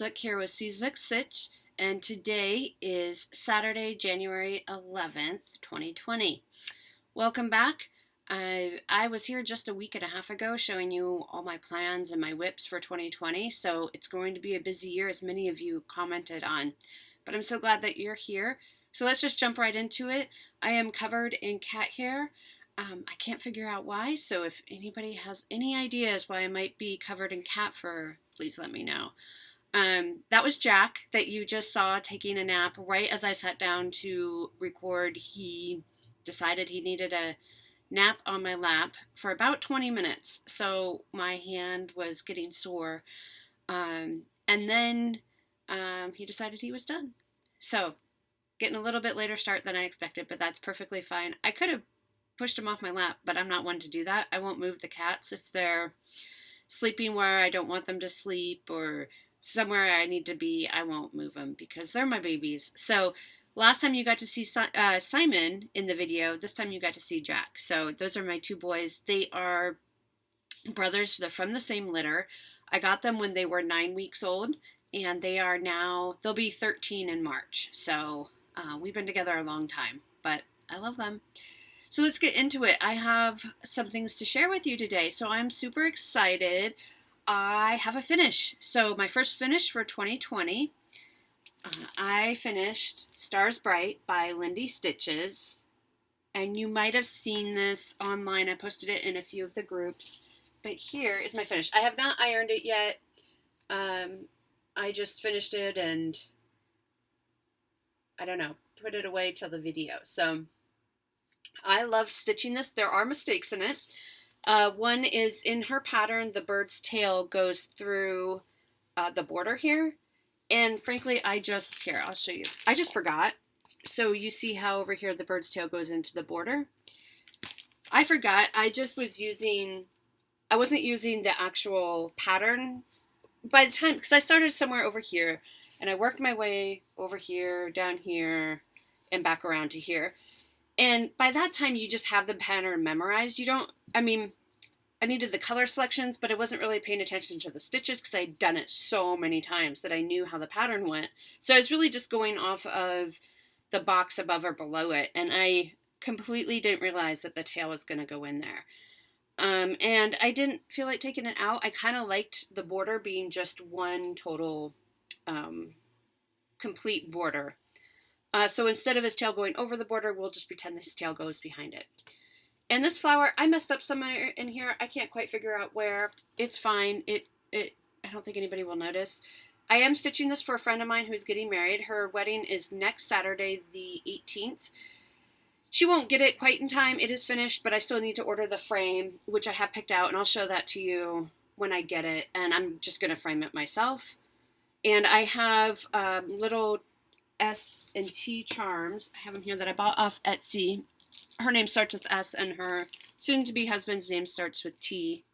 Zook here with Zook Stitch, and today is Saturday, January 11th, 2020. Welcome back. I was here just a week and a half ago showing you all my plans and my whips for 2020, so it's going to be a busy year as many of you commented on. But I'm so glad that you're here. So let's just jump right into it. I am covered in cat hair. I can't figure out why, so if anybody has any ideas why I might be covered in cat fur, please let me know. That was Jack that you just saw taking a nap right as I sat down to record. He decided he needed a nap on my lap for about 20 minutes, so my hand was getting sore. And then he decided he was done. So, getting a little bit later start than I expected, but that's perfectly fine. I could have pushed him off my lap, but I'm not one to do that. I won't move the cats if they're sleeping where I don't want them to sleep or somewhere I need to be. I won't move them because they're my babies. So last time you got to see Simon in the video, this time you got to see Jack. So those are my two boys. They are brothers. They're from the same litter. I got them when they were 9 weeks old, and they are now, they'll be 13 in March. So we've been together a long time, but I love them. So let's get into it. I have some things to share with you today. So I'm super excited. I have a finish. So my first finish for 2020, I finished Stars Bright by Lindy Stitches. And you might have seen this online. I posted it in a few of the groups. But here is my finish. I have not ironed it yet. I just finished it and I don't know, put it away till the video. So I loved stitching this. There are mistakes in it. One is in her pattern, the bird's tail goes through the border here. And frankly, I'll show you. I just forgot. So you see how over here the bird's tail goes into the border. I forgot. I wasn't using the actual pattern by the time, because I started somewhere over here and I worked my way over here, down here, and back around to here. And by that time, you just have the pattern memorized. I needed the color selections, but I wasn't really paying attention to the stitches because I'd done it so many times that I knew how the pattern went. So I was really just going off of the box above or below it. And I completely didn't realize that the tail was going to go in there. And I didn't feel like taking it out. I kind of liked the border being just one total complete border. So instead of his tail going over the border, we'll just pretend his tail goes behind it. And this flower, I messed up somewhere in here. I can't quite figure out where. It's fine. I don't think anybody will notice. I am stitching this for a friend of mine who's getting married. Her wedding is next Saturday, the 18th. She won't get it quite in time. It is finished, but I still need to order the frame, which I have picked out, and I'll show that to you when I get it. And I'm just going to frame it myself. And I have little S and T charms. I have them here that I bought off Etsy. Her name starts with S and her soon-to-be husband's name starts with T.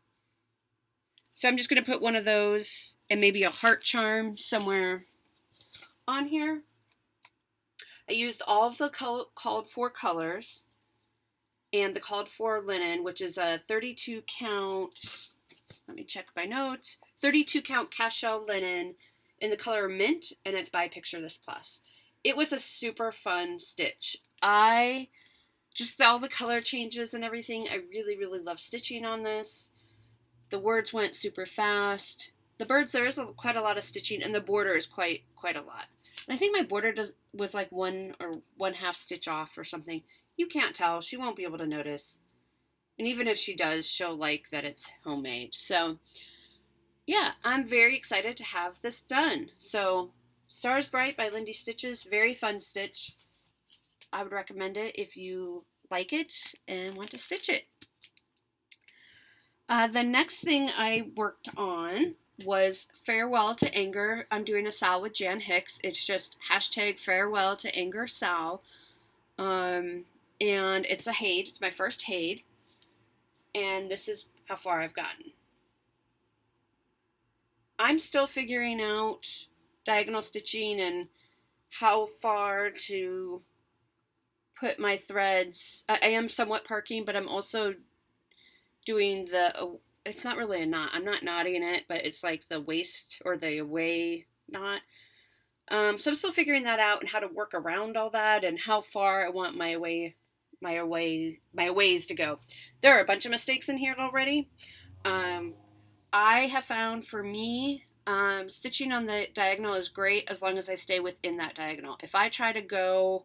So I'm just going to put one of those and maybe a heart charm somewhere on here. I used all of the called for colors and the called for linen, which is a 32 count, let me check my notes, 32 count cashel linen in the color mint, and it's by Picture This Plus. It was a super fun stitch. Just all the color changes and everything, I really, really love stitching on this. The words went super fast. The birds, there is quite a lot of stitching, and the border is quite a lot. And I think my border was like 1.5 stitch off or something. You can't tell. She won't be able to notice. And even if she does, she'll like that it's homemade. So, yeah, I'm very excited to have this done. So, Stars Bright by Lindy Stitches, very fun stitch. I would recommend it if you like it and want to stitch it. The next thing I worked on was Farewell to Anger. I'm doing a Sal with Jan Hicks. It's just hashtag Farewell to Anger Sal. And it's a Haid. It's my first Haid. And this is how far I've gotten. I'm still figuring out diagonal stitching and how far to put my threads. I am somewhat parking, but I'm also doing it's not really a knot. I'm not knotting it, but it's like the waist or the away not. So I'm still figuring that out and how to work around all that and how far I want my ways to go. There are a bunch of mistakes in here already. Um, I have found for me, stitching on the diagonal is great as long as I stay within that diagonal. If I try to go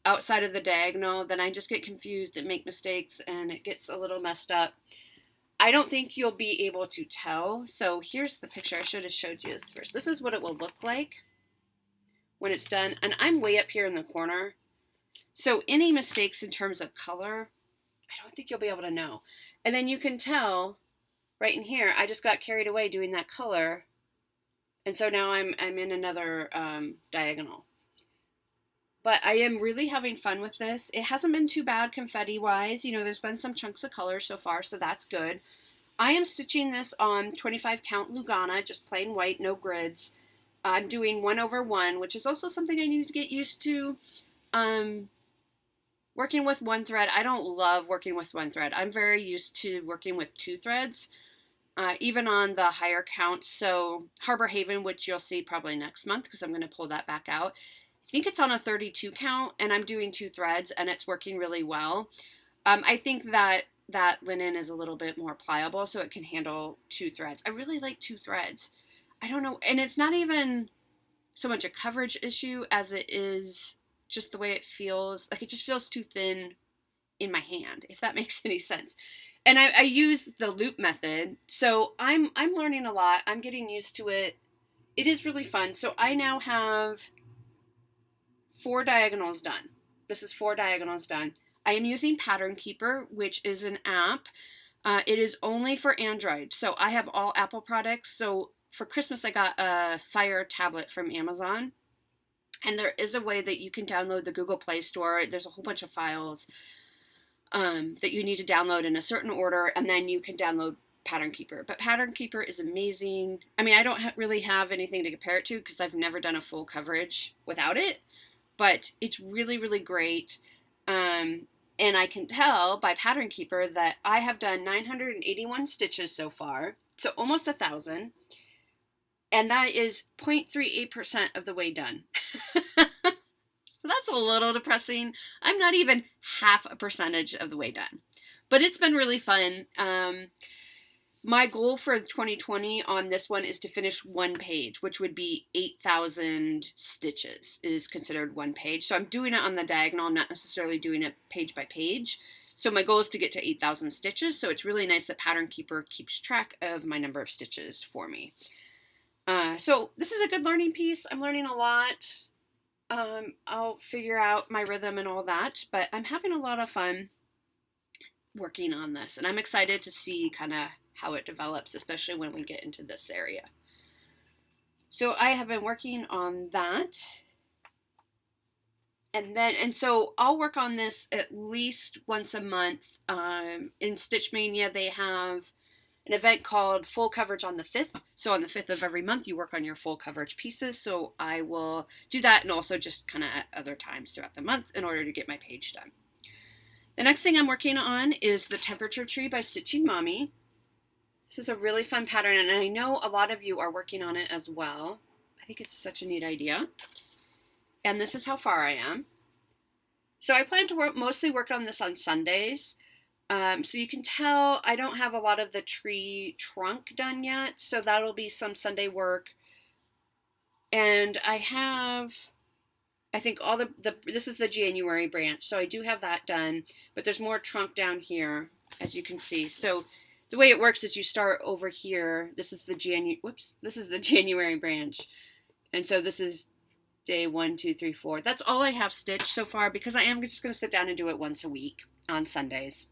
outside of the diagonal, then I just get confused and make mistakes and it gets a little messed up. I don't think you'll be able to tell. So here's the picture. I should have showed you this first. This is what it will look like when it's done. And I'm way up here in the corner. So any mistakes in terms of color, I don't think you'll be able to know. And then you can tell right in here, I just got carried away doing that color. And so now I'm in another diagonal. But I am really having fun with this. It hasn't been too bad confetti-wise. You know, there's been some chunks of color so far, so that's good. I am stitching this on 25 count Lugana, just plain white, no grids. I'm doing 1/1, which is also something I need to get used to. Working with one thread, I don't love working with one thread. I'm very used to working with 2 threads, even on the higher counts. So Harbor Haven, which you'll see probably next month because I'm going to pull that back out. I think it's on a 32 count and I'm doing 2 threads and it's working really well. I think that linen is a little bit more pliable so it can handle 2 threads. I really like 2 threads. I don't know, and it's not even so much a coverage issue as it is just the way it feels. Like it just feels too thin in my hand, if that makes any sense. And I use the loop method, so I'm learning a lot. I'm getting used to it. It is really fun. So I now have 4 diagonals done. This is 4 diagonals done. I am using Pattern Keeper, which is an app. It is only for Android. So I have all Apple products. So for Christmas, I got a Fire tablet from Amazon. And there is a way that you can download the Google Play Store. There's a whole bunch of files that you need to download in a certain order, and then you can download Pattern Keeper. But Pattern Keeper is amazing. I mean, I don't really have anything to compare it to because I've never done a full coverage without it. But it's really, really great. And I can tell by Pattern Keeper that I have done 981 stitches so far, so almost 1,000. And that is 0.38% of the way done. So that's a little depressing. I'm not even half a percentage of the way done. But it's been really fun. My goal for 2020 on this one is to finish 1 page, which would be 8,000 stitches is considered 1 page. So I'm doing it on the diagonal. I'm not necessarily doing it page by page. So my goal is to get to 8,000 stitches. So it's really nice that Pattern Keeper keeps track of my number of stitches for me. So this is a good learning piece. I'm learning a lot. I'll figure out my rhythm and all that, but I'm having a lot of fun working on this, and I'm excited to see kind of how it develops, especially when we get into this area. So I have been working on that. And so I'll work on this at least once a month. In Stitch Mania, they have an event called Full Coverage on the 5th. So on the 5th of every month, you work on your full coverage pieces. So I will do that and also just kind of at other times throughout the month in order to get my page done. The next thing I'm working on is the Temperature Tree by Stitching Mommy. This is a really fun pattern, and I know a lot of you are working on it as well. I think it's such a neat idea. And this is how far I am. So I plan to mostly work on this on Sundays. So you can tell I don't have a lot of the tree trunk done yet, so that'll be some Sunday work. And I have, I think all this is the January branch, so I do have that done, but there's more trunk down here, as you can see. So the way it works is you start over here. This is the January branch, and so this is day 1, 2, 3, 4. That's all I have stitched so far because I am just going to sit down and do it once a week on Sundays.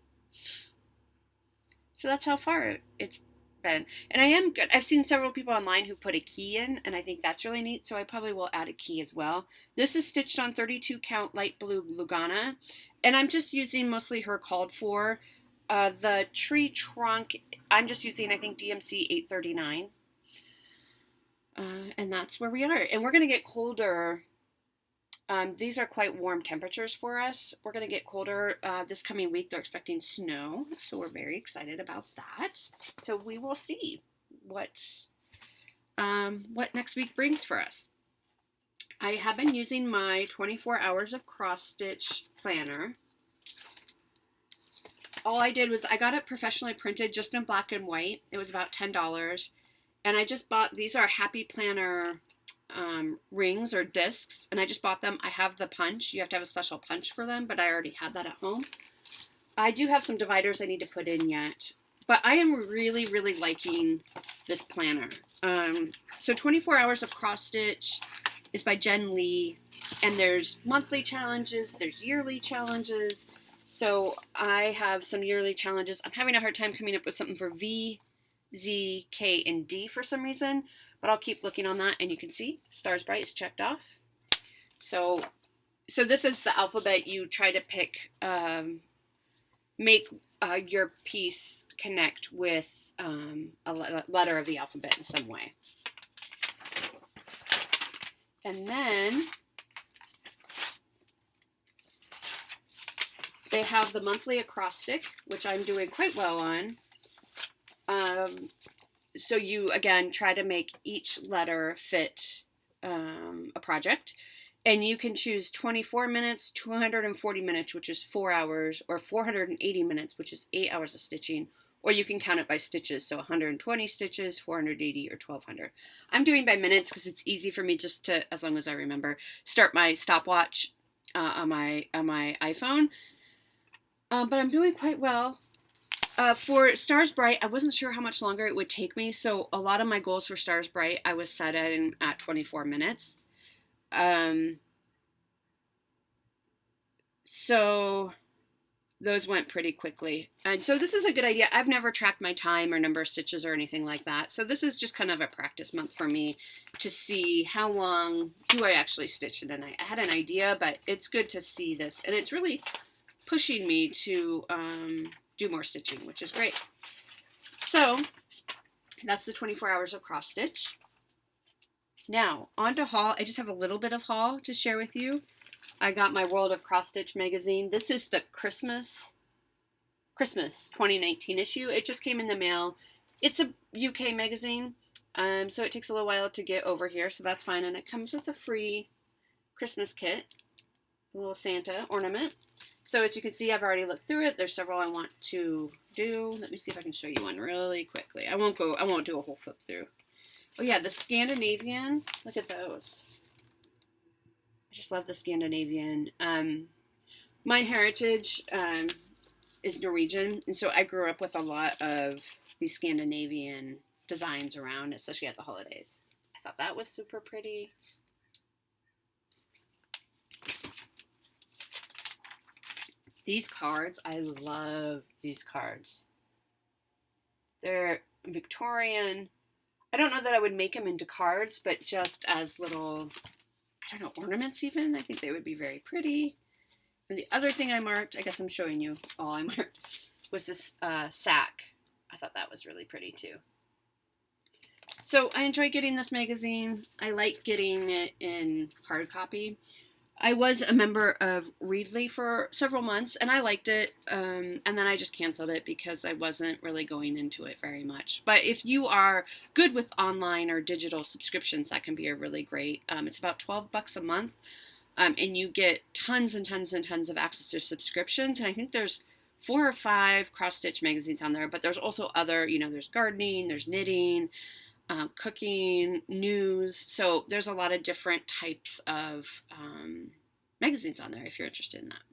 So that's how far it's been. And I am good. I've seen several people online who put a key in, and I think that's really neat, so I probably will add a key as well. This is stitched on 32 count light blue Lugana, and I'm just using mostly her called for. The tree trunk, I'm just using, I think, DMC 839. And that's where we are. And we're going to get colder. These are quite warm temperatures for us. We're going to get colder this coming week. They're expecting snow, so we're very excited about that. So we will see what what next week brings for us. I have been using my 24 hours of cross stitch planner. All I did was I got it professionally printed just in black and white. It was about $10. And I just bought, these are Happy Planner rings or discs, and I just bought them. I have the punch. You have to have a special punch for them, but I already had that at home. I do have some dividers I need to put in yet, but I am really, really liking this planner. So 24 Hours of Cross Stitch is by Jen Lee, and there's monthly challenges, there's yearly challenges. So I have some yearly challenges. I'm having a hard time coming up with something for V, Z, K, and D for some reason, but I'll keep looking on that, and you can see Stars Bright is checked off. So this is the alphabet you try to pick, make your piece connect with a letter of the alphabet in some way. And then they have the monthly acrostic, which I'm doing quite well on. So you, again, try to make each letter fit a project. And you can choose 24 minutes, 240 minutes, which is 4 hours, or 480 minutes, which is 8 hours of stitching. Or you can count it by stitches, so 120 stitches, 480, or 1200. I'm doing by minutes because it's easy for me just to, as long as I remember, start my stopwatch on my iPhone. But I'm doing quite well. For Stars Bright, I wasn't sure how much longer it would take me, so a lot of my goals for Stars Bright I was set at 24 minutes. So those went pretty quickly. And so this is a good idea. I've never tracked my time or number of stitches or anything like that. So this is just kind of a practice month for me to see how long do I actually stitch in a night. I had an idea, but it's good to see this. And it's really pushing me to do more stitching, which is great. So that's the 24 hours of cross stitch. Now, on to haul. I just have a little bit of haul to share with you. I got my World of Cross Stitch magazine. This is the Christmas 2019 issue. It just came in the mail. It's a UK magazine, so it takes a little while to get over here, so that's fine. And it comes with a free Christmas kit, a little Santa ornament. So as you can see, I've already looked through it. There's several I want to do. Let me see if I can show you one really quickly. I won't do a whole flip through. Oh yeah, the Scandinavian. Look at those. I just love the Scandinavian. My heritage is Norwegian, and so I grew up with a lot of these Scandinavian designs around, especially at the holidays. I thought that was super pretty. These cards, I love these cards. They're Victorian. I don't know that I would make them into cards, but just as little, I don't know, ornaments even. I think they would be very pretty. And the other thing I marked, I guess I'm showing you all I marked, was this sack. I thought that was really pretty too. So I enjoy getting this magazine. I like getting it in hard copy. I was a member of Readly for several months, and I liked it, and then I just canceled it because I wasn't really going into it very much. But if you are good with online or digital subscriptions, that can be a really great. It's about $12 a month, and you get tons and tons and tons of access to subscriptions, and I think there's 4 or 5 cross-stitch magazines on there, but there's also other, there's gardening, there's knitting, cooking, news. So there's a lot of different types of magazines on there if you're interested in that.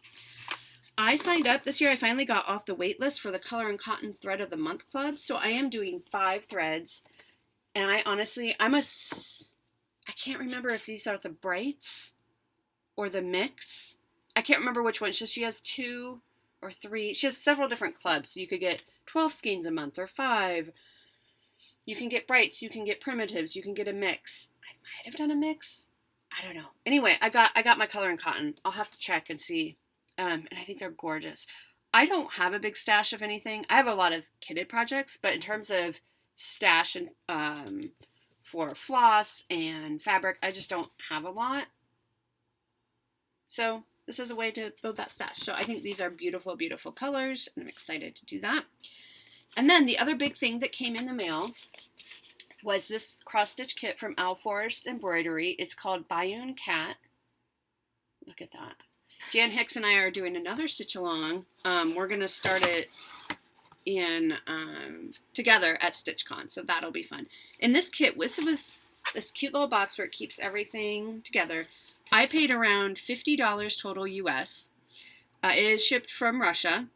I signed up this year. I finally got off the wait list for the Color and Cotton Thread of the Month Club. So I am doing 5 threads. And I honestly, I can't remember if these are the Brights or the Mix. I can't remember which one. So she has 2 or 3. She has several different clubs. So you could get 12 skeins a month or 5. You can get Brights, you can get Primitives, you can get a mix. I might have done a mix. I don't know. Anyway, I got my Color and Cotton. I'll have to check and see. And I think they're gorgeous. I don't have a big stash of anything. I have a lot of kitted projects, but in terms of stash and for floss and fabric, I just don't have a lot. So this is a way to build that stash. So I think these are beautiful, beautiful colors, and I'm excited to do that. And then the other big thing that came in the mail was this cross-stitch kit from Owl Forest Embroidery. It's called Bayonne Cat. Look at that. Jan Hicks and I are doing another stitch along. We're going to start it in together at StitchCon, so that'll be fun. In this kit, this was this cute little box where it keeps everything together. I paid around $50 total US. It is shipped from Russia,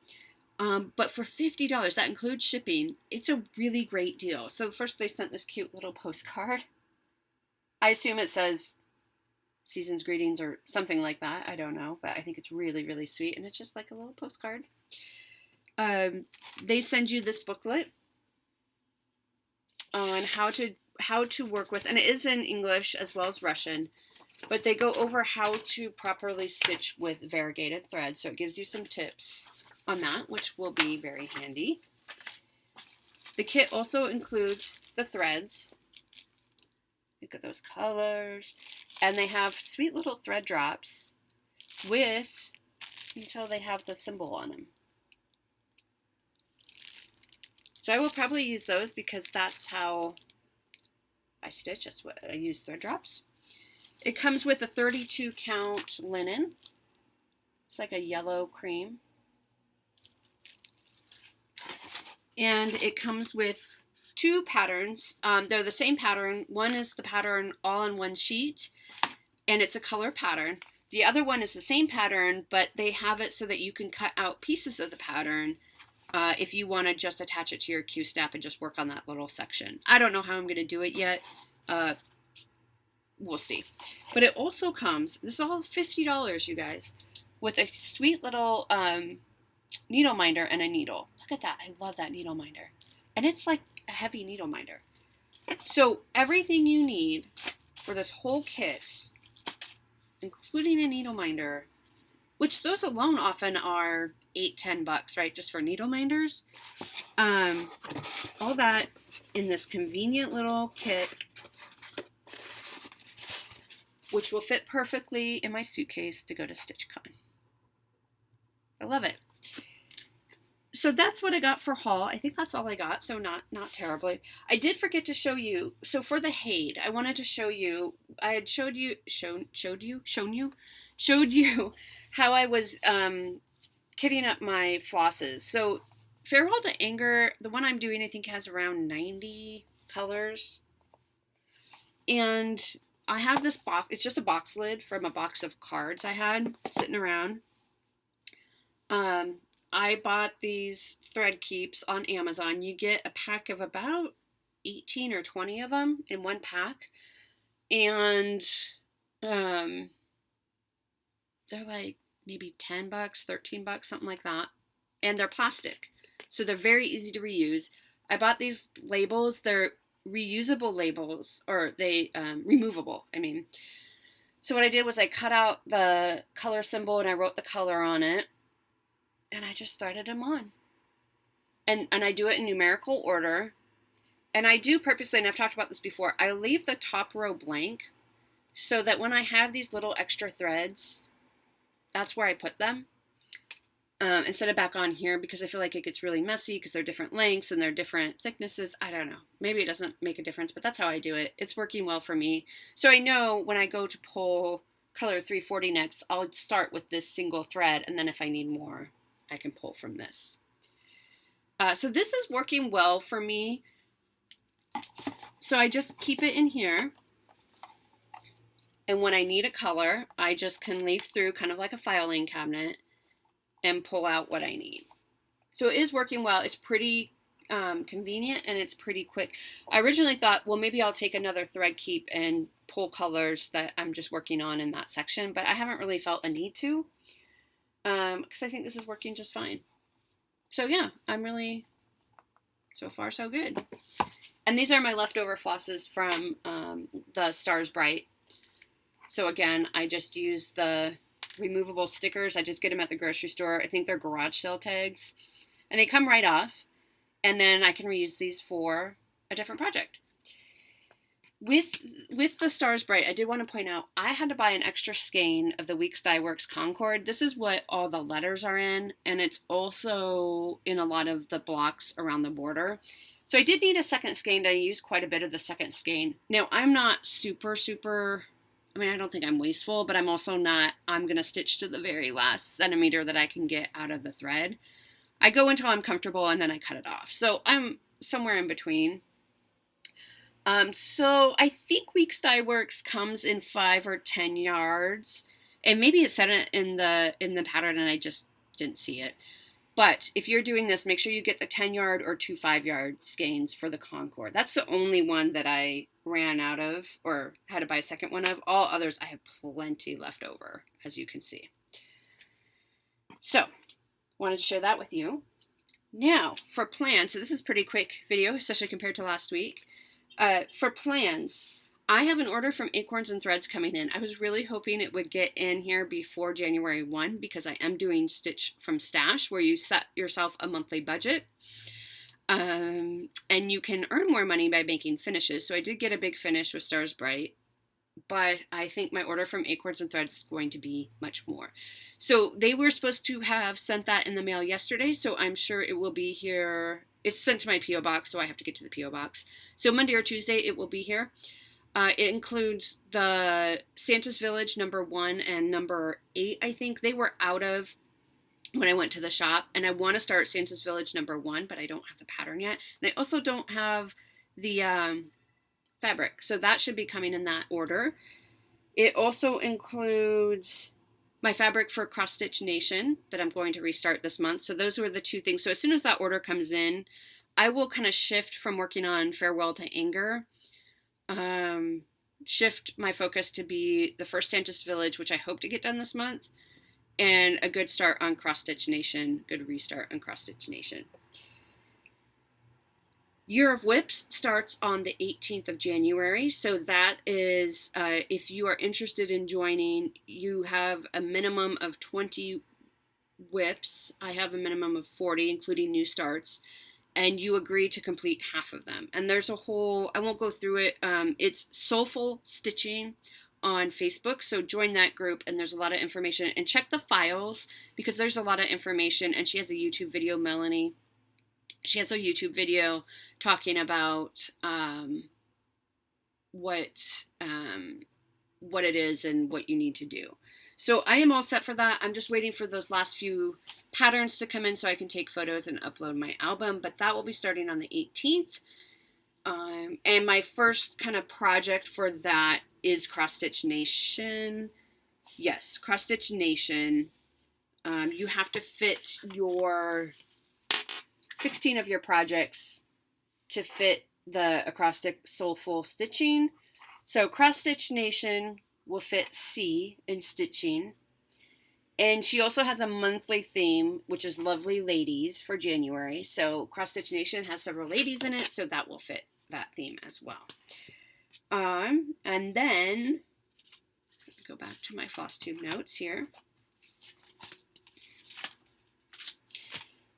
but for $50, that includes shipping. It's a really great deal. So first they sent this cute little postcard. I assume it says season's greetings or something like that. I don't know, but I think it's really, really sweet. And it's just like a little postcard. They send you this booklet on how to work with, and it is in English as well as Russian, but they go over how to properly stitch with variegated thread. So it gives you some tips on that, which will be very handy. The kit also includes the threads. Look at those colors. And they have sweet little thread drops with, until they have the symbol on them. So I will probably use those because that's how I stitch. That's what I use, thread drops. It comes with a 32 count linen. It's like a yellow cream. And it comes with two patterns. They're the same pattern. One is the pattern all in one sheet, and it's a color pattern. The other one is the same pattern, but they have it so that you can cut out pieces of the pattern if you want to just attach it to your Q-snap and just work on that little section. I don't know how I'm going to do it yet. We'll see. But it also comes, this is all $50, you guys, with a sweet little needle minder and a needle. Look at that. I love that needle minder. And it's like a heavy needle minder. So everything you need for this whole kit, including a needle minder, which those alone often are $8-10, right? Just for needle minders. All that in this convenient little kit, which will fit perfectly in my suitcase to go to StitchCon. I love it. So that's what I got for haul. I think that's all I got, so not terribly. I did forget to show you, so for the Haid, I wanted to show you, I had showed you how I was kitting up my flosses. So Farewell to Anger, the one I'm doing, I think has around 90 colors. And I have this box, it's just a box lid from a box of cards I had sitting around. I bought these thread keeps on Amazon. You get a pack of about 18 or 20 of them in one pack. And they're like maybe $10, $13, something like that. And they're plastic. So they're very easy to reuse. I bought these labels. They're reusable labels, or they removable, I mean. So what I did was I cut out the color symbol and I wrote the color on it. And I just threaded them on. And I do it in numerical order. And I do purposely, and I've talked about this before, I leave the top row blank so that when I have these little extra threads, that's where I put them. Instead of back on here, because I feel like it gets really messy because they're different lengths and they're different thicknesses. I don't know. Maybe it doesn't make a difference, but that's how I do it. It's working well for me. So I know when I go to pull color 340 next, I'll start with this single thread, and then if I need more, I can pull from this. So this is working well for me. So I just keep it in here. And when I need a color, I just can leaf through kind of like a filing cabinet and pull out what I need. So it is working well. It's pretty convenient and it's pretty quick. I originally thought, well, maybe I'll take another thread keep and pull colors that I'm just working on in that section, but I haven't really felt a need to. Because I think this is working just fine. So yeah, I'm really, so far so good. And these are my leftover flosses from the Stars Bright. So again, I just use the removable stickers. I just get them at the grocery store. I think they're garage sale tags. And they come right off. And then I can reuse these for a different project. With the Stars Bright, I did want to point out, I had to buy an extra skein of the Weeks Dye Works Concord. This is what all the letters are in, and it's also in a lot of the blocks around the border. So I did need a second skein. I used quite a bit of the second skein. Now, I'm not super, I mean, I don't think I'm wasteful, but I'm also not, I'm going to stitch to the very last centimeter that I can get out of the thread. I go until I'm comfortable and then I cut it off. So I'm somewhere in between. So I think Weeks Dye Works comes in 5 or 10 yards, and maybe it said it in the pattern and I just didn't see it. But if you're doing this, make sure you get the 10-yard or 2 5-yard skeins for the Concord. That's the only one that I ran out of or had to buy a second one of. All others, I have plenty left over, as you can see. So, wanted to share that with you. Now, for plans, so this is a pretty quick video, especially compared to last week. For plans, I have an order from Acorns and Threads coming in. I was really hoping it would get in here before January 1 because I am doing Stitch from Stash, where you set yourself a monthly budget. And you can earn more money by making finishes. So I did get a big finish with Stars Bright, but I think my order from Acorns and Threads is going to be much more. So they were supposed to have sent that in the mail yesterday, so I'm sure it will be here. It's sent to my P.O. box, so I have to get to the P.O. box. So Monday or Tuesday, it will be here. It includes the Santa's Village number 1 and number 8, I think. They were out of when I went to the shop, and I want to start Santa's Village number 1, but I don't have the pattern yet. And I also don't have the fabric, so that should be coming in that order. It also includes my fabric for Cross Stitch Nation that I'm going to restart this month. So those were the 2 things. So as soon as that order comes in, I will kind of shift from working on Farewell to Anger, shift my focus to be the first Santa's Village, which I hope to get done this month, and a good start on Cross Stitch Nation, good restart on Cross Stitch Nation. Year of Whips starts on the 18th of January, so that is, if you are interested in joining, you have a minimum of 20 whips. I have a minimum of 40, including new starts, and you agree to complete half of them. And there's a whole, I won't go through it, it's Soulful Stitching on Facebook, so join that group, and there's a lot of information. And check the files, because there's a lot of information, and she has a YouTube video, Melanie. She has a YouTube video talking about what it is and what you need to do. So I am all set for that. I'm just waiting for those last few patterns to come in so I can take photos and upload my album, but that will be starting on the 18th. And my first kind of project for that is Cross Stitch Nation. Yes, Cross Stitch Nation. You have to fit your 16 of your projects to fit the acrostic Soulful Stitching. So Cross Stitch Nation will fit C in stitching. And she also has a monthly theme, which is Lovely Ladies for January. So Cross Stitch Nation has several ladies in it, so that will fit that theme as well. And then, go back to my Flosstube notes here.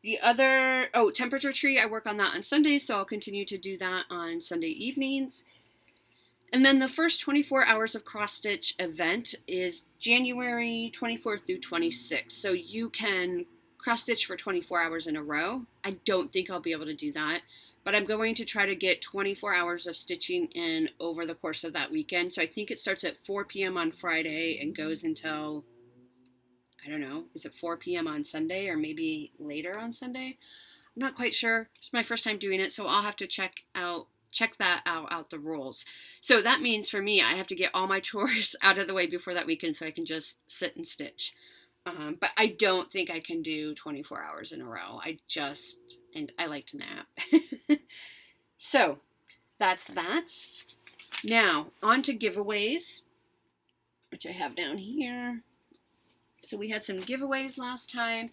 The other, Temperature Tree, I work on that on Sundays, so I'll continue to do that on Sunday evenings. And then the first 24 hours of cross stitch event is January 24th through 26th. So you can cross stitch for 24 hours in a row. I don't think I'll be able to do that, but I'm going to try to get 24 hours of stitching in over the course of that weekend. So I think it starts at 4 p.m. on Friday and goes until, I don't know, is it 4 p.m. on Sunday or maybe later on Sunday? I'm not quite sure. It's my first time doing it, so I'll have to check that out the rules. So that means for me, I have to get all my chores out of the way before that weekend so I can just sit and stitch. But I don't think I can do 24 hours in a row. And I like to nap. So that's that. Now, on to giveaways, which I have down here. So we had some giveaways last time.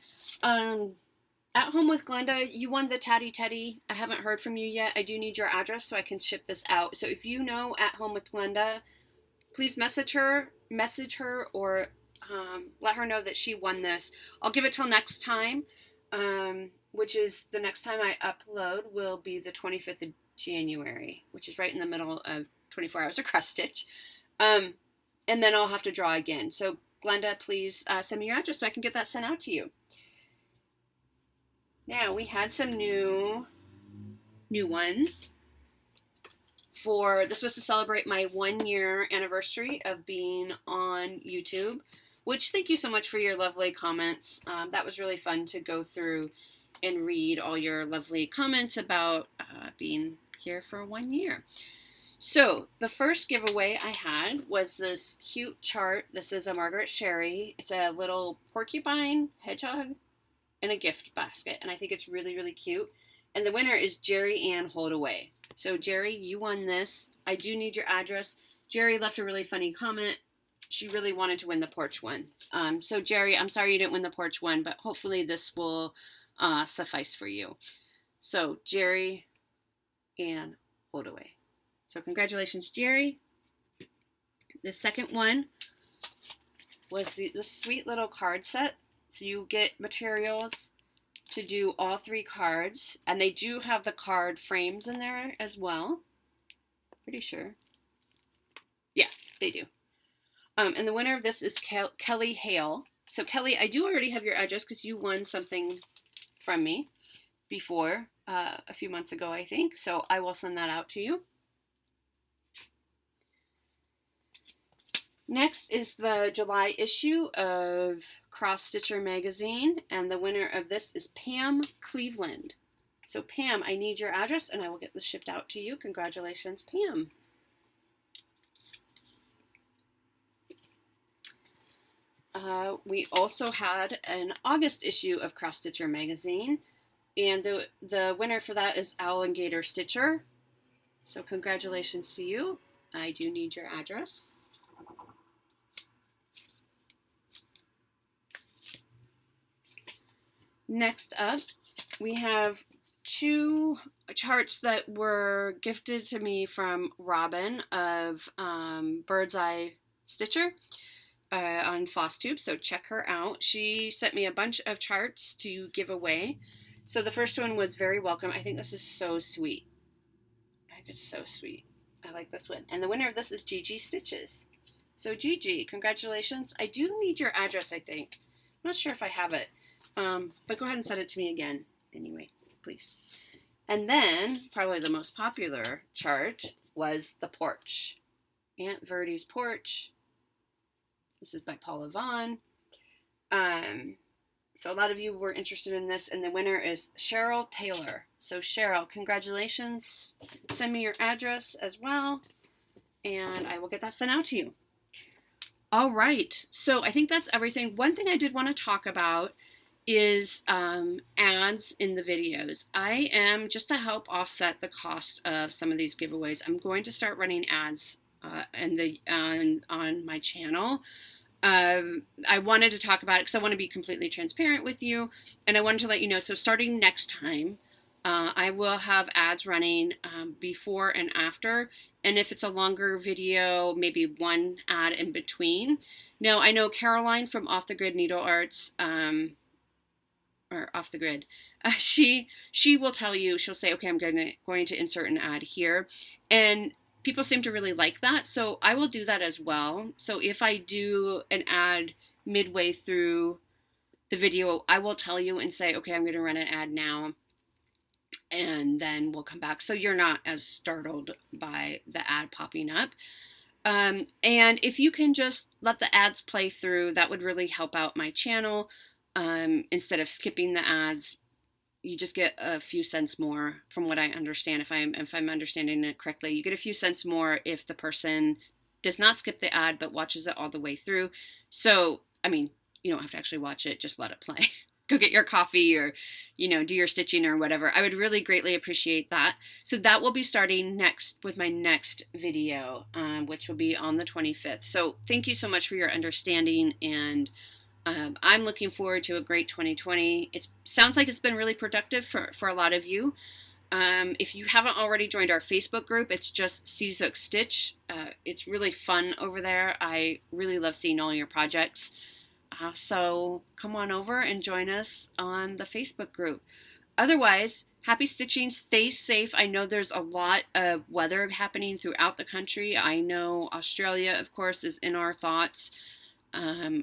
At Home with Glenda, you won the Tatty Teddy. I haven't heard from you yet. I do need your address so I can ship this out. So if you know At Home with Glenda, please message her or let her know that she won this. I'll give it till next time, which is the next time I upload will be the 25th of January, which is right in the middle of 24 hours of cross stitch. And then I'll have to draw again. So Glenda, please send me your address so I can get that sent out to you. Now, we had some new new ones. This was to celebrate my 1-year anniversary of being on YouTube, which thank you so much for your lovely comments. That was really fun to go through and read all your lovely comments about being here for 1 year. So the first giveaway I had was this cute chart. This is a Margaret Sherry. It's a little porcupine hedgehog in a gift basket, and I think it's really, really cute. And the winner is Jerry Ann Holdaway. So Jerry, you won this. I do need your address. Jerry left a really funny comment. She really wanted to win the porch one. So Jerry, I'm sorry you didn't win the porch one, but hopefully this will suffice for you. So Jerry Ann Holdaway. So congratulations, Jerry. The second one was this sweet little card set. So you get materials to do all 3 cards, and they do have the card frames in there as well. Pretty sure. Yeah, they do. And the winner of this is Kelly Hale. So Kelly, I do already have your address because you won something from me before, a few months ago, I think. So I will send that out to you. Next is the July issue of Cross Stitcher magazine, and the winner of this is Pam Cleveland. So Pam, I need your address and I will get this shipped out to you. Congratulations, Pam. We also had an August issue of Cross Stitcher magazine, and the winner for that is Alligator Stitcher. So congratulations to you. I do need your address. Next up, we have 2 charts that were gifted to me from Robin of Bird's Eye Stitcher on Flosstube, so check her out. She sent me a bunch of charts to give away. So the first one was Very Welcome. I think this is so sweet. I think it's so sweet. I like this one. And the winner of this is Gigi Stitches. So Gigi, congratulations. I do need your address, I think. I'm not sure if I have it. But go ahead and send it to me again anyway, please. And then, probably the most popular chart was the porch. Aunt Verdi's Porch. This is by Paula Vaughn. So a lot of you were interested in this, and the winner is Cheryl Taylor. So Cheryl, congratulations. Send me your address as well, and I will get that sent out to you. All right, so I think that's everything. One thing I did want to talk about is ads in the videos. I am, just to help offset the cost of some of these giveaways, I'm going to start running ads on my channel. I wanted to talk about it because I want to be completely transparent with you, and I wanted to let you know. So starting next time, I will have ads running before and after, and if it's a longer video, maybe one ad in between. Now, I know Caroline from Off the Grid Needle Arts, or Off the Grid, she will tell you, she'll say, okay, I'm going to insert an ad here, and people seem to really like that, so I will do that as well. So if I do an ad midway through the video, I will tell you and say, okay, I'm going to run an ad now, and then we'll come back, so you're not as startled by the ad popping up. And if you can just let the ads play through, that would really help out my channel. Instead of skipping the ads, you just get a few cents more, from what I understand. If I'm understanding it correctly, you get a few cents more if the person does not skip the ad but watches it all the way through. So, I mean, you don't have to actually watch it, just let it play. Go get your coffee, or, do your stitching or whatever. I would really greatly appreciate that. So that will be starting next with my next video, which will be on the 25th. So thank you so much for your understanding, and I'm looking forward to a great 2020. It sounds like it's been really productive for a lot of you. If you haven't already joined our Facebook group, it's just Seasook Stitch. It's really fun over there. I really love seeing all your projects. So come on over and join us on the Facebook group. Otherwise, happy stitching. Stay safe. I know there's a lot of weather happening throughout the country. I know Australia, of course, is in our thoughts.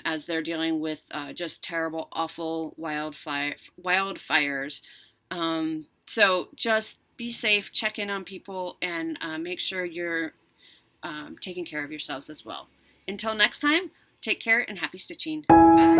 As they're dealing with just terrible, awful wildfires. So just be safe, check in on people, and make sure you're taking care of yourselves as well. Until next time, take care and happy stitching. Bye.